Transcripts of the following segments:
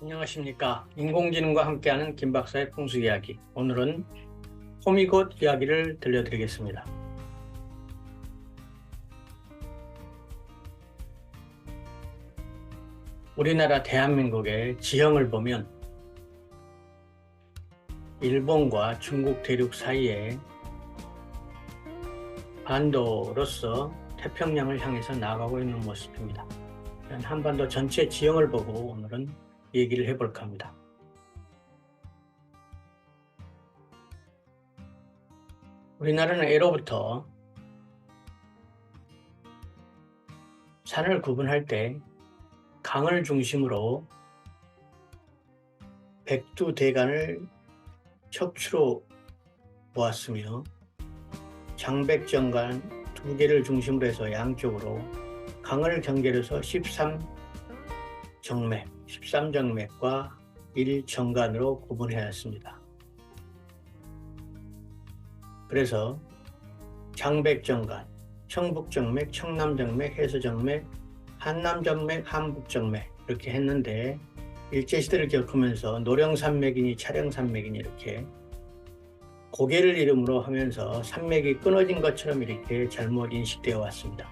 안녕하십니까. 인공지능과 함께하는 김 박사의 풍수 이야기. 오늘은 호미곶 이야기를 들려드리겠습니다. 우리나라 대한민국의 지형을 보면 일본과 중국 대륙 사이에 반도로서 태평양을 향해서 나아가고 있는 모습입니다. 한반도 전체 지형을 보고 오늘은 얘기를 해볼까 합니다. 우리나라는 예로부터 산을 구분할 때 강을 중심으로 백두대간을 척추로 보았으며 장백정간 두 개를 중심으로 해서 양쪽으로 강을 경계로서 13정맥과 1정간으로 구분해왔습니다. 그래서 장백정간, 청북정맥, 청남정맥, 해서정맥, 한남정맥, 한북정맥 이렇게 했는데 일제시대를 겪으면서 노령산맥이니 차령산맥이니 이렇게 고개를 이름으로 하면서 산맥이 끊어진 것처럼 이렇게 잘못 인식되어 왔습니다.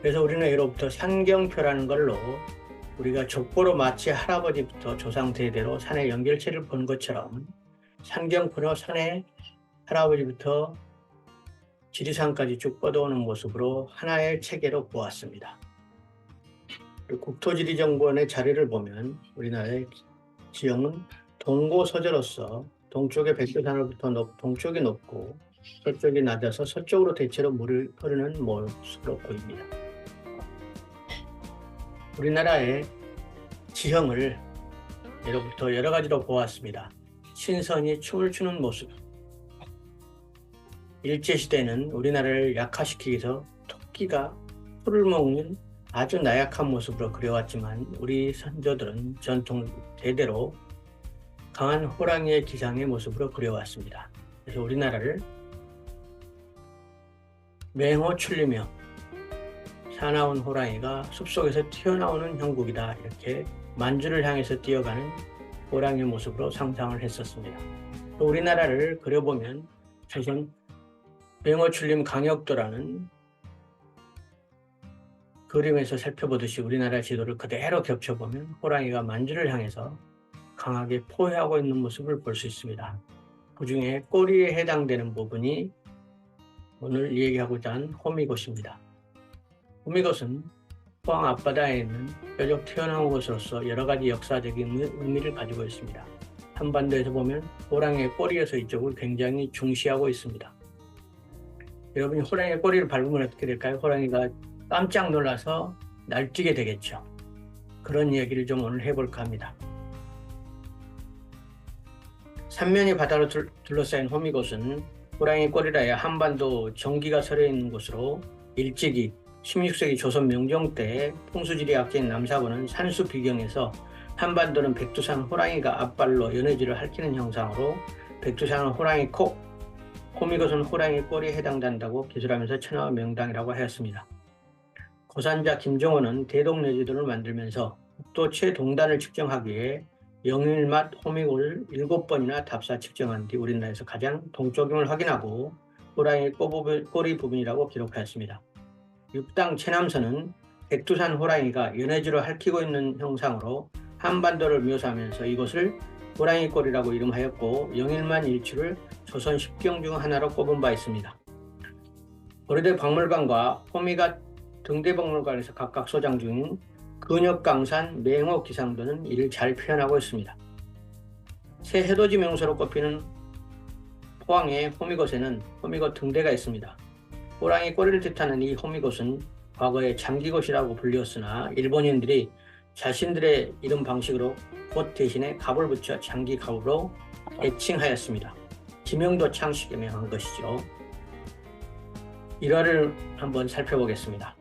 그래서 우리는 예로부터 산경표라는 걸로 우리가 족보로 마치 할아버지부터 조상 대대로 산의 연결체를 본 것처럼 산경표로 산의 할아버지부터 지리산까지 쭉 뻗어오는 모습으로 하나의 체계로 보았습니다. 국토지리정보원의 자료를 보면 우리나라의 지형은 동고서저로서 동쪽의 백두산으로부터 동쪽이 높고 서쪽이 낮아서 서쪽으로 대체로 물을 흐르는 모습으로 보입니다. 우리나라의 지형을 예로부터 여러 가지로 보았습니다. 신선이 춤을 추는 모습. 일제시대는 우리나라를 약화시키기 위해서 토끼가 풀을 먹는 아주 나약한 모습으로 그려왔지만 우리 선조들은 전통 대대로 강한 호랑이의 기상의 모습으로 그려왔습니다. 그래서 우리나라를 맹호출리며 사나운 호랑이가 숲속에서 튀어나오는 형국이다 이렇게 만주를 향해서 뛰어가는 호랑이의 모습으로 상상을 했었습니다. 또 우리나라를 그려보면 조선 맹호출림 강역도라는 그림에서 살펴보듯이 우리나라 지도를 그대로 겹쳐보면 호랑이가 만주를 향해서 강하게 포효하고 있는 모습을 볼 수 있습니다. 그 중에 꼬리에 해당되는 부분이 오늘 얘기하고자 한 호미곶입니다. 호미곶은 포항 앞바다에 있는 뾰족 튀어나온 곳으로서 여러 가지 역사적인 의미를 가지고 있습니다. 한반도에서 보면 호랑이의 꼬리에서 이쪽을 굉장히 중시하고 있습니다. 여러분이 호랑이의 꼬리를 밟으면 어떻게 될까요? 호랑이가 깜짝 놀라서 날뛰게 되겠죠. 그런 이야기를 좀 오늘 해볼까 합니다. 삼면이 바다로 둘러싸인 호미곶은 호랑이 꼬리라 해야 한반도 정기가 서려 있는 곳으로 일제기 16세기 조선 명종 때 풍수지리학자인 남사본은 산수 비경에서 한반도는 백두산 호랑이가 앞발로 연해지를 핥히는 형상으로 백두산은 호랑이 코, 호미곶은 호랑이 꼬리에 해당된다고 기술하면서 천하의 명당이라고 하였습니다. 고산자 김종원은 대동내지도를 만들면서 국도 최동단을 측정하기 위해 영일맛 호미곶을 7번이나 답사 측정한 뒤 우리나라에서 가장 동쪽임을 확인하고 호랑이 꼬리 부분이라고 기록하였습니다. 육당 최남선은 백두산 호랑이가 연해지로 핥히고 있는 형상으로 한반도를 묘사하면서 이곳을 호랑이 꼬리라고 이름하였고 영일만 일출을 조선 10경 중 하나로 꼽은 바 있습니다. 고려대 박물관과 호미곶 등대박물관에서 각각 소장 중인 근역강산 맹호 기상도는 이를 잘 표현하고 있습니다. 새 해돋이 명소로 꼽히는 포항의 호미곶에는 호미곶 등대가 있습니다. 호랑이 꼬리를 뜻하는 이 호미곶은 과거에 장기곶이라고 불렸으나 일본인들이 자신들의 이름 방식으로 곶 대신에 갑을 붙여 장기갑으로 애칭하였습니다. 지명도 창식에 명한 것이죠. 일화를 한번 살펴보겠습니다.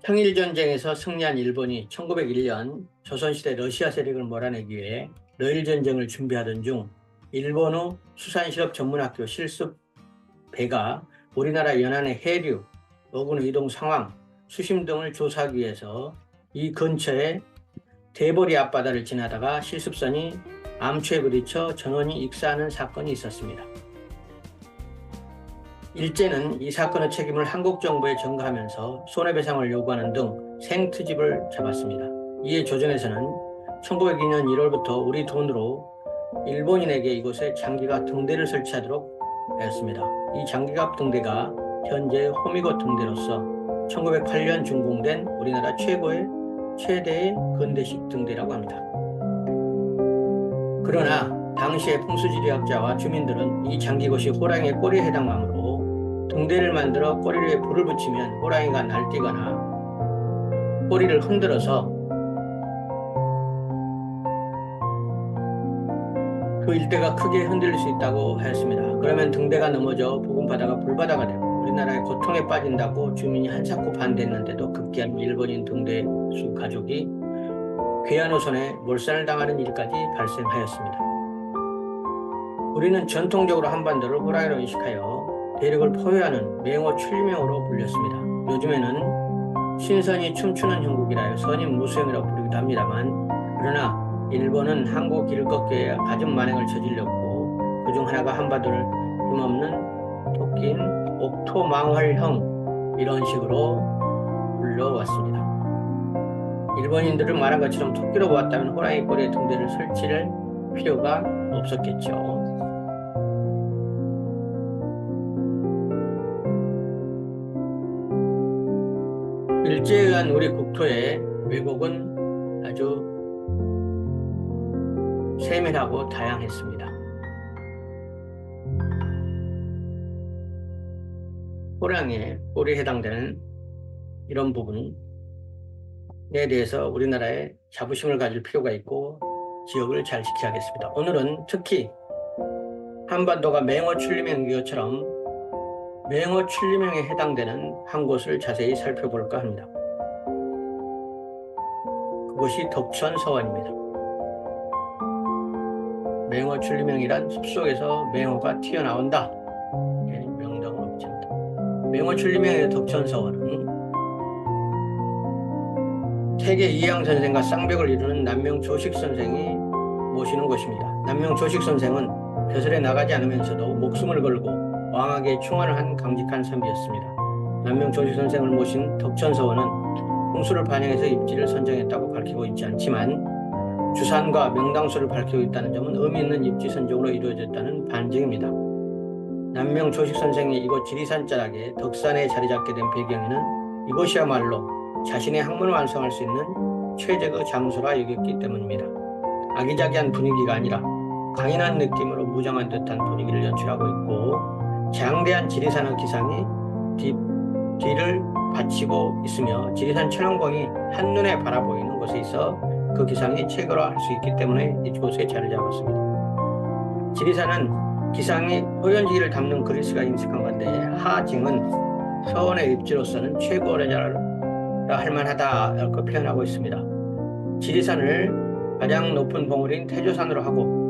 평일전쟁에서 승리한 일본이 1901년 조선시대 러시아 세력을 몰아내기 위해 러일전쟁을 준비하던 중 일본의 수산실업 전문학교 실습 배가 우리나라 연안의 해류, 어군 이동 상황, 수심 등을 조사하기 위해서 이 근처에 대보리 앞바다를 지나다가 실습선이 암초에 부딪혀 전원이 익사하는 사건이 있었습니다. 일제는 이 사건의 책임을 한국 정부에 전가하면서 손해배상을 요구하는 등 생트집을 잡았습니다. 이에 조정에서는 1902년 1월부터 우리 돈으로 일본인에게 이곳에 장기갑 등대를 설치하도록 하였습니다. 이 장기갑 등대가 현재 호미곶 등대로서 1908년 준공된 우리나라 최대의 근대식 등대라고 합니다. 그러나 당시의 풍수지리학자와 주민들은 이 장기곶이 호랑이의 꼬리에 해당하므로 등대를 만들어 꼬리에 불을 붙이면 호랑이가 날뛰거나 꼬리를 흔들어서 그 일대가 크게 흔들릴 수 있다고 하였습니다. 그러면 등대가 넘어져 부근바다가 불바다가 되고 우리나라에 고통에 빠진다고 주민이 한사코 반대했는데도 급기야 일본인 등대수 가족이 괴한호선에 몰살을 당하는 일까지 발생하였습니다. 우리는 전통적으로 한반도를 호랑이로 인식하여 대륙을 포효하는 맹호 출리명으로 불렸습니다. 요즘에는 신선이 춤추는 형국이라 선임 무수형이라고 부르기도 합니다만, 그러나 일본은 한국 길을 꺾기에 가진 만행을 저질렀고 그중 하나가 한반도를 힘없는 토끼인 옥토망월형 이런 식으로 불러왔습니다. 일본인들은 말한 것처럼 토끼로 보았다면 호랑이 꼬리에 등대를 설치할 필요가 없었겠죠. 일제에 의한 우리 국토의 왜곡은 아주 세밀하고 다양했습니다. 호랑이의 꼬리에 해당되는 이런 부분에 대해서 우리나라에 자부심을 가질 필요가 있고 지역을 잘 지켜야겠습니다. 오늘은 특히 한반도가 맹호 출리명 기호처럼 맹호 출리명에 해당되는 한 곳을 자세히 살펴볼까 합니다. 그곳이 덕천서원입니다. 맹호 출리명이란 숲속에서 맹호가 튀어나온다. 명당으로 붙입니다. 맹호 출리명의 덕천서원은 태계 이항 선생과 쌍벽을 이루는 남명 조식 선생이 모시는 곳입니다. 남명 조식 선생은 벼슬에 나가지 않으면서도 목숨을 걸고 왕에게 충원을 한 강직한 선비였습니다. 남명 조식 선생을 모신 덕천서원은 풍수를 반영해서 입지를 선정했다고 밝히고 있지 않지만 주산과 명당수를 밝히고 있다는 점은 의미 있는 입지 선정으로 이루어졌다는 반증입니다. 남명 조식 선생이 이곳 지리산 자락에 덕산에 자리 잡게 된 배경에는 이곳이야말로 자신의 학문을 완성할 수 있는 최적의 장소라 여겼기 때문입니다. 아기자기한 분위기가 아니라 강인한 느낌으로 무장한 듯한 분위기를 연출하고 있고 장대한 지리산의 기상이 뒤를 받치고 있으며 지리산 천왕봉이 한눈에 바라보이는 곳에 있어 그 기상이 최고로 할 수 있기 때문에 이곳에 자리 잡았습니다. 지리산은 기상이 호연지기를 담는 그리스가 인식한 건데 하징은 서원의 입지로서는 최고라고 할 만하다고 표현하고 있습니다. 지리산을 가장 높은 봉우리인 태조산으로 하고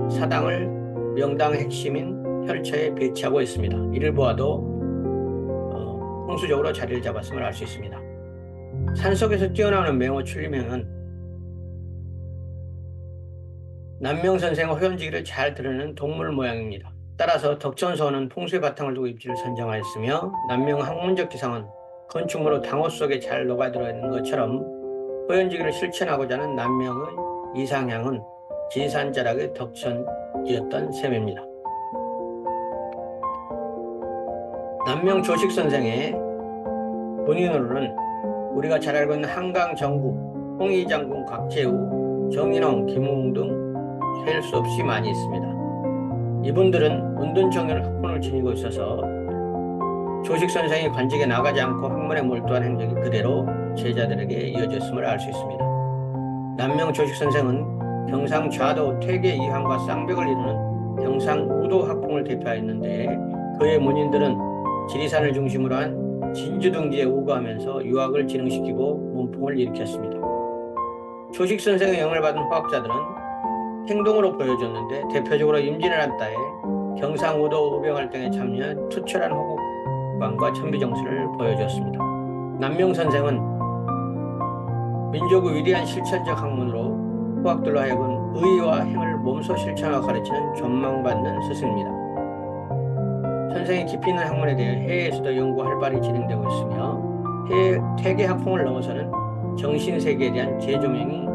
사당을 명당 핵심인 혈처에 배치하고 있습니다. 이를 보아도 풍수적으로 자리를 잡았음을 알 수 있습니다. 산속에서 뛰어나오는 맹호 출리명은 남명 선생의 호연지기를 잘 드러내는 동물 모양입니다. 따라서 덕천서원은 풍수의 바탕을 두고 입지를 선정하였으며 남명 학문적 기상은 건축물로 당호 속에 잘 녹아들어 있는 것처럼 호연지기를 실천하고자 하는 남명의 이상향은 지리산 자락의 덕천이었던 셈입니다. 남명 조식 선생의 본인으로는 우리가 잘 알고 있는 한강 정국, 홍의장군 곽재우, 정인홍, 김웅 등 셀 수 없이 많이 있습니다. 이분들은 은둔청년 학문을 지니고 있어서 조식 선생이 관직에 나가지 않고 학문에 몰두한 행적이 그대로 제자들에게 이어졌음을 알 수 있습니다. 남명 조식 선생은 경상 좌도 퇴계 이항과 쌍벽을 이루는 경상 우도 학풍을 대표하였는데 그의 문인들은 지리산을 중심으로 한 진주 등지에 우거하면서 유학을 진흥시키고 문풍을 일으켰습니다. 조식 선생의 영을 받은 화학자들은 행동으로 보여줬는데 대표적으로 임진왜란 때에 경상우도 우병활동에 참여한 투철한 호국관과 천비정신을 보여주었습니다. 남명 선생은 민족의 위대한 실천적 학문으로 후학들로 하여금 의와 행을 몸소 실천하고 가르치는 존망받는 스승입니다. 선생의 깊이 있는 학문에 대해 해외에서도 연구 활발히 진행되고 있으며 퇴계 학풍을 넘어서는 정신세계에 대한 재조명이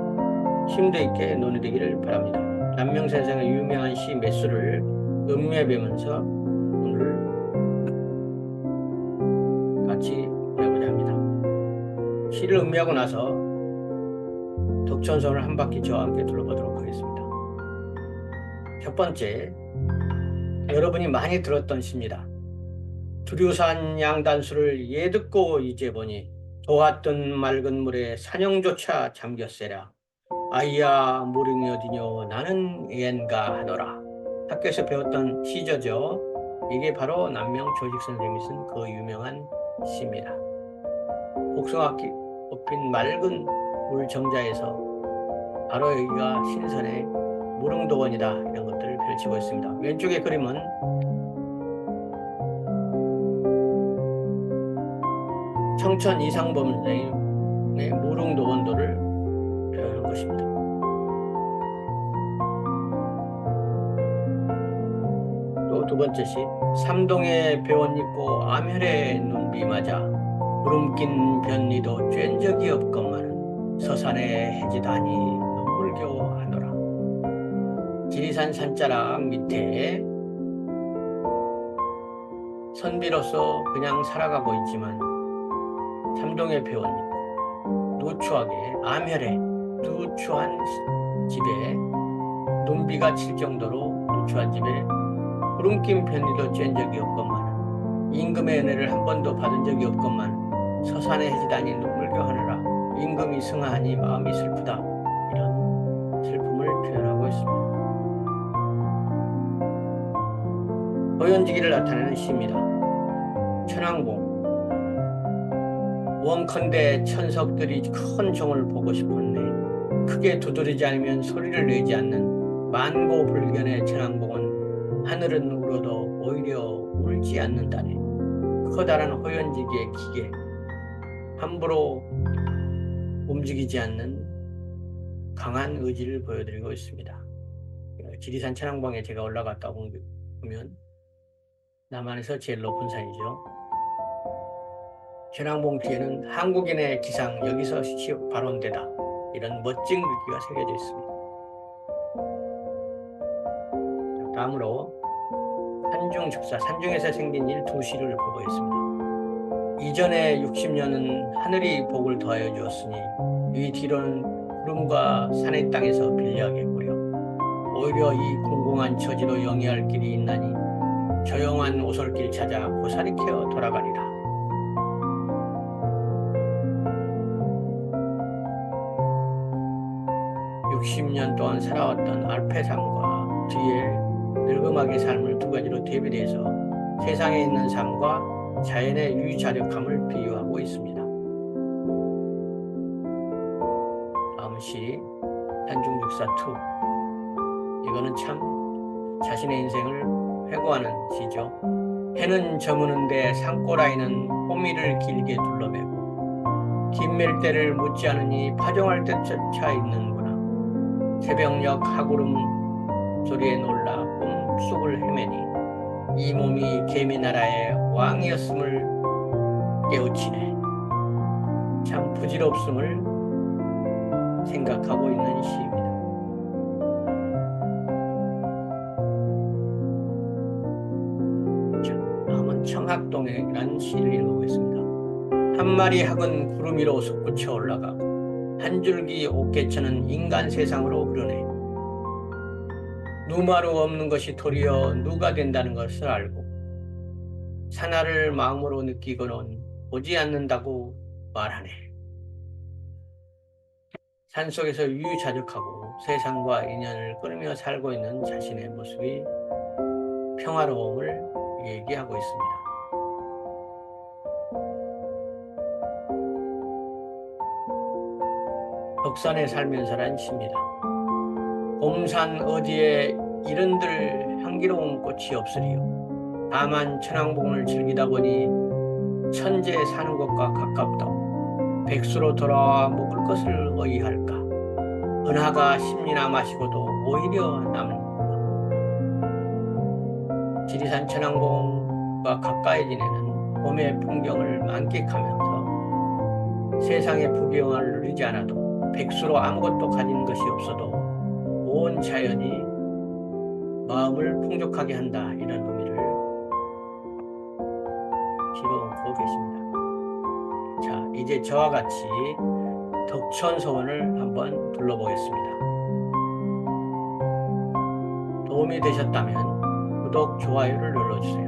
심도 있게 논의되기를 바랍니다. 남명선생의 유명한 시 몇 수를 음미해보면서 오늘 같이 보내고자 합니다. 시를 음미하고 나서 덕천선을 한 바퀴 저와 함께 둘러보도록 하겠습니다. 첫 번째, 여러분이 많이 들었던 시입니다. 두류산 양단수를 예 듣고 이제 보니 도왔던 맑은 물에 산영조차 잠겼세라. 아이야 무릉이 어디뇨 나는 애인가 하노라. 학교에서 배웠던 시저죠. 이게 바로 남명 조직 선생님이 쓴 그 유명한 시입니다. 복숭아 꽃핀 맑은 물 정자에서 바로 여기가 신선의 무릉도원이다, 이런 것들을 펼치고 있습니다. 왼쪽의 그림은 청천 이상범 선생님의 무릉도원도를 표현한 것입니다. 또 두 번째 시, 삼동에 배원 있고 암혈에 눈비 맞아 구름 낀 변리도 쬐은 적이 없건만은 서산에 해지다니 눈물겨워 하노라. 지리산 산자락 밑에 선비로서 그냥 살아가고 있지만 삼동에 배원 있고 누추하게 암혈에 누추한 집에 눈비가 칠 정도로 누추한 집에 구름 낀 편리도 쬐은 적이 없건만 임금의 은혜를 한 번도 받은 적이 없건만 서산에 해지다니 눈물겨 하느라 임금이 승하하니 마음이 슬프다, 이런 슬픔을 표현하고 있습니다. 호연지기를 나타내는 시입니다. 천왕봉. 원컨대 천석들이 큰 종을 보고 싶었네. 크게 두드리지 않으면 소리를 내지 않는 만고불견의 천왕봉은 하늘은 울어도 오히려 울지 않는다네. 커다란 호연지기의 기계, 함부로 움직이지 않는 강한 의지를 보여드리고 있습니다. 지리산 천왕봉에 제가 올라갔다 보면 남한에서 제일 높은 산이죠. 천왕봉 뒤에는 한국인의 기상 여기서 발원되다, 이런 멋진 글귀가 새겨져 있습니다. 다음으로 산중즉사, 산중에서 생긴 일 두 시를 보겠습니다. 이전에 60년은 하늘이 복을 더하여 주었으니 이 뒤로는 구름과 산의 땅에서 빌려하겠고요. 오히려 이 공공한 처지로 영위할 길이 있나니 조용한 오솔길 찾아 고사리 캐어 돌아가리라. (60년) 동안 살아왔던 알페 삶과 뒤에 늙음하게 삶을 두 가지로 대비해서 세상에 있는 삶과 자연의 유자력함을 비유하고 있습니다. 다음 시 산중즉사 2. 이거는 참 자신의 인생을 회고하는 시죠. 해는 저무는데 산꼬라이는 호미를 길게 둘러매고 긴 멜대를 묻지 않으니 파종할 때조차 있는구나. 새벽녘 하구름 소리에 놀라 꿈속을 헤매니 이 몸이 개미나라의 왕이었음을 깨우치네. 참 부질없음을 생각하고 있는 시입니다. 다음은 청학동이라는 시를 읽어보겠습니다. 한 마리 학은 구름 위로 솟구쳐 올라가고 한 줄기 옥개천은 인간 세상으로 흐르네. 누마루 없는 것이 도리어 누가 된다는 것을 알고 산하를 마음으로 느끼고는 보지 않는다고 말하네. 산속에서 유유자적하고 세상과 인연을 끊으며 살고 있는 자신의 모습이 평화로움을 얘기하고 있습니다. 덕산에 살면서란 시입니다. 봄산 어디에 이른들 향기로운 꽃이 없으리요. 다만 천왕봉을 즐기다 보니 천재 사는 곳과 가깝다. 백수로 돌아와 먹을 것을 의할까? 은하가 10리나 마시고도 오히려 남는구나. 지리산 천왕봉과 가까이 지내는 봄의 풍경을 만끽하면서 세상의 부귀영화를 누리지 않아도 백수로 아무것도 가진 것이 없어도 온 자연이 마음을 풍족하게 한다, 이런 의미를 집어넣고 계십니다. 자, 이제 저와 같이 덕천서원을 한번 둘러보겠습니다. 도움이 되셨다면 구독, 좋아요를 눌러주세요.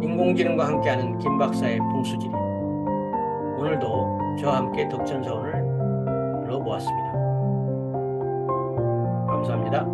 인공지능과 함께하는 김 박사의 풍수지리, 오늘도 저와 함께 덕천서원을 둘러보았습니다. 감사합니다.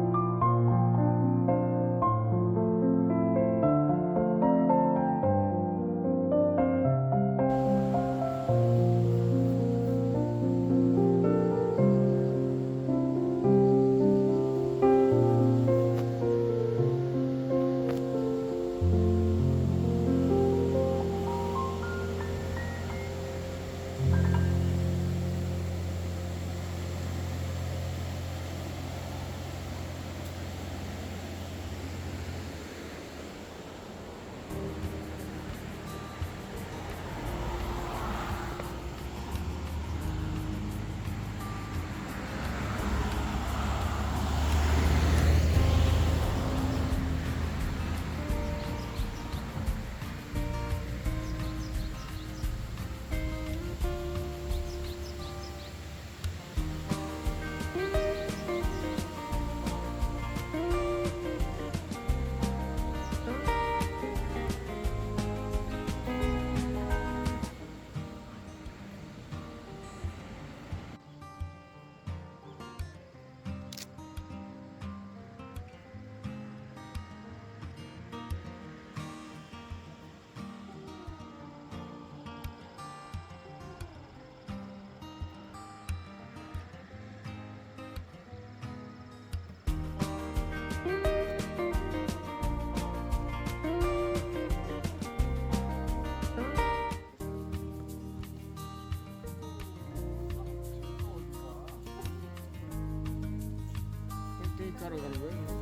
데이트하러 가는 거야?